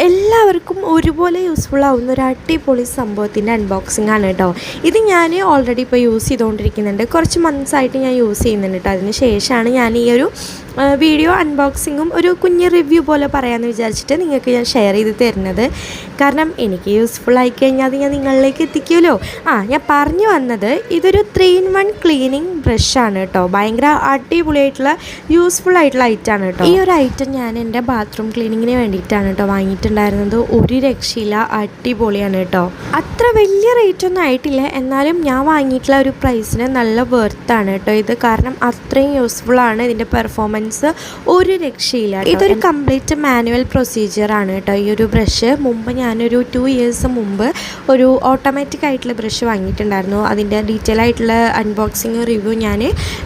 എല്ലാവർക്കും ഒരുപോലെ യൂസ്ഫുൾ ആവുന്ന ഒരു അടിപൊളി സംഭവത്തിൻ്റെ അൺബോക്സിംഗ് ആണ് കേട്ടോ. ഇത് ഞാൻ ഓൾറെഡി ഇപ്പോൾ യൂസ് ചെയ്തുകൊണ്ടിരിക്കുന്നുണ്ട്. കുറച്ച് മന്ത്സ് ആയിട്ട് ഞാൻ യൂസ് ചെയ്യുന്നുണ്ട് കേട്ടോ. അതിന് ശേഷമാണ് ഞാൻ ഈ ഒരു വീഡിയോ അൺബോക്സിങ്ങും ഒരു കുഞ്ഞ് റിവ്യൂ പോലെ പറയാമെന്ന് വിചാരിച്ചിട്ട് നിങ്ങൾക്ക് ഞാൻ ഷെയർ ചെയ്ത് തരുന്നത്. കാരണം എനിക്ക് യൂസ്ഫുൾ ആയിക്കഴിഞ്ഞാൽ അത് ഞാൻ നിങ്ങളിലേക്ക് എത്തിക്കുമല്ലോ. ഞാൻ പറഞ്ഞു വന്നത് ഇതൊരു 3-in-1 ക്ലീനിങ് ബ്രഷാണ് കേട്ടോ. ഭയങ്കര അടിപൊളിയായിട്ടുള്ള യൂസ്ഫുൾ ആയിട്ടുള്ള ഐറ്റമാണ് കേട്ടോ. ഈ ഒരു ഐറ്റം ഞാൻ എൻ്റെ ബാത്റൂം ക്ലീനിങ്ങിന് വേണ്ടിയിട്ടാണ് കേട്ടോ വാങ്ങിയിട്ടുണ്ടായിരുന്നത്. ഒരു രക്ഷയില്ല, അടിപൊളിയാണ് കേട്ടോ. അത്ര വലിയ റേറ്റ് ഒന്നും ആയിട്ടില്ല, എന്നാലും ഞാൻ വാങ്ങിയിട്ടുള്ള ഒരു പ്രൈസിന് നല്ല വെർത്താണ് കേട്ടോ ഇത്. കാരണം അത്രയും യൂസ്ഫുള്ളാണ്. ഇതിൻ്റെ പെർഫോമൻസ് ഒരു രക്ഷയില്ല. ഇതൊരു കംപ്ലീറ്റ് മാനുവൽ പ്രൊസീജിയറാണ് കേട്ടോ. ഈ ഒരു ബ്രഷ് മുമ്പ് ഞാനൊരു 2 years മുമ്പ് ഒരു ഓട്ടോമാറ്റിക് ആയിട്ടുള്ള ബ്രഷ് വാങ്ങിയിട്ടുണ്ടായിരുന്നു. അതിൻ്റെ ഡീറ്റെയിൽ ആയിട്ടുള്ള അൺബോക്സിങ് റിവ്യൂ ഞാൻ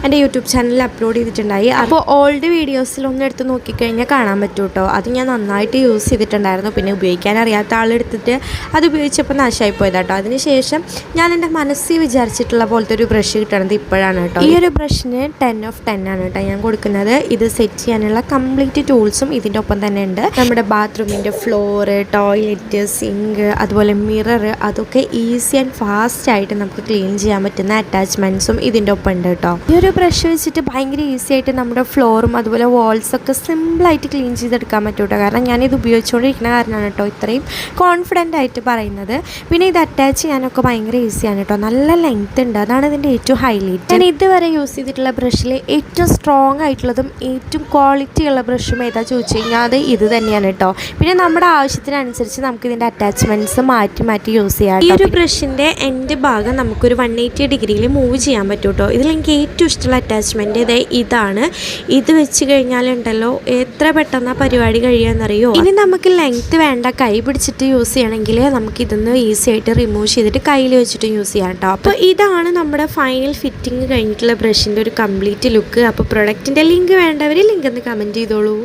എൻ്റെ യൂട്യൂബ് ചാനലിൽ അപ്ലോഡ് ചെയ്തിട്ടുണ്ടായി. അപ്പോൾ ഓൾഡ് വീഡിയോസിലൊന്നും എടുത്ത് നോക്കിക്കഴിഞ്ഞാൽ കാണാൻ പറ്റും കേട്ടോ. അത് ഞാൻ നന്നായിട്ട് യൂസ് ചെയ്തിട്ടുണ്ടായിരുന്നു. പിന്നെ ഉപയോഗിക്കാൻ അറിയാത്ത ആളെടുത്തിട്ട് അത് ഉപയോഗിച്ചപ്പോൾ നാശമായി പോയതാ കേട്ടോ. അതിനുശേഷം ഞാൻ എൻ്റെ മനസ്സിൽ വിചാരിച്ചിട്ടുള്ള പോലത്തെ ഒരു ബ്രഷ് കിട്ടണത് ഇപ്പോഴാണ് കേട്ടോ. ഈ ഒരു ബ്രഷിന് 10 of 10 ആണ് കേട്ടോ ഞാൻ കൊടുക്കുന്നത്. ഇത് സെറ്റ് ചെയ്യാനുള്ള കംപ്ലീറ്റ് ടൂൾസും ഇതിൻ്റെ ഒപ്പം തന്നെ ഉണ്ട്. നമ്മുടെ ബാത്റൂമിൻ്റെ ഫ്ലോറ്, ടോയ്ലറ്റ്, സിങ്ക്, അതുപോലെ മിറർ, അതൊക്കെ ഈസി ആൻഡ് ഫാസ്റ്റ് ആയിട്ട് നമുക്ക് ക്ലീൻ ചെയ്യാൻ പറ്റുന്ന അറ്റാച്ച്മെൻറ്റ്സും ഇതിൻ്റെ ഒപ്പം ഉണ്ട് കേട്ടോ. ഈ ഒരു ബ്രഷ് വെച്ചിട്ട് ഭയങ്കര ഈസി ആയിട്ട് നമ്മുടെ ഫ്ലോറും അതുപോലെ വാൾസൊക്കെ സിമ്പിളായിട്ട് ക്ലീൻ ചെയ്തെടുക്കാൻ പറ്റും കേട്ടോ. കാരണം ഞാനിത് ഉപയോഗിച്ചുകൊണ്ടിരിക്കുന്ന കാരണമാണ് കേട്ടോ ഇത്രയും കോൺഫിഡൻ്റ് ആയിട്ട് പറയുന്നത്. പിന്നെ ഇത് അറ്റാച്ച് ചെയ്യാനൊക്കെ ഭയങ്കര ഈസിയാണ് കേട്ടോ. നല്ല ലെങ്ത് ഉണ്ട്, അതാണ് ഇതിൻ്റെ ഏറ്റവും ഹൈലൈറ്റ്. ഞാൻ ഇതുവരെ യൂസ് ചെയ്തിട്ടുള്ള ബ്രഷിൽ ഏറ്റവും സ്ട്രോങ് ആയിട്ടുള്ളതും ഏറ്റവും ക്വാളിറ്റി ഉള്ള ബ്രഷും ഏതാ ചോദിച്ചു കഴിഞ്ഞാൽ അത് ഇത് തന്നെയാണ് കേട്ടോ. പിന്നെ നമ്മുടെ ആവശ്യത്തിനനുസരിച്ച് നമുക്ക് ഇതിൻ്റെ അറ്റാച്ച്മെൻറ്റ്സ് മാറ്റി മാറ്റി യൂസ് ചെയ്യാം. ഈ ഒരു ബ്രഷിൻ്റെ എൻ്റെ ഭാഗം നമുക്കൊരു 180 ഡിഗ്രിയിൽ മൂവ് ചെയ്യാൻ പറ്റും കേട്ടോ. ഇതിൽ എനിക്ക് ഏറ്റവും ഇഷ്ടമുള്ള അറ്റാച്ച്മെൻറ്റ് ഇതാണ്. ഇത് വെച്ച് കഴിഞ്ഞാലുണ്ടല്ലോ എത്ര പെട്ടെന്ന് ആ പരിപാടി കഴിയാമെന്നറിയോ. ഇനി നമുക്ക് ലെങ്ത്ത് വേണ്ട, കൈ പിടിച്ചിട്ട് യൂസ് ചെയ്യണമെങ്കിൽ നമുക്ക് ഇതൊന്ന് ഈസി ആയിട്ട് റിമൂവ് ചെയ്തിട്ട് കയ്യിൽ വെച്ചിട്ട് യൂസ് ചെയ്യാം കേട്ടോ. അപ്പോൾ ഇതാണ് നമ്മുടെ ഫൈനൽ ഫിറ്റിംഗ് കഴിഞ്ഞിട്ടുള്ള ബ്രഷിൻ്റെ ഒരു കംപ്ലീറ്റ് ലുക്ക്. അപ്പോൾ പ്രൊഡക്റ്റിൻ്റെ ലിങ്ക് വേണ്ടവർ ലിങ്ക് ഒന്ന് കമൻറ്റ് ചെയ്തോളൂ.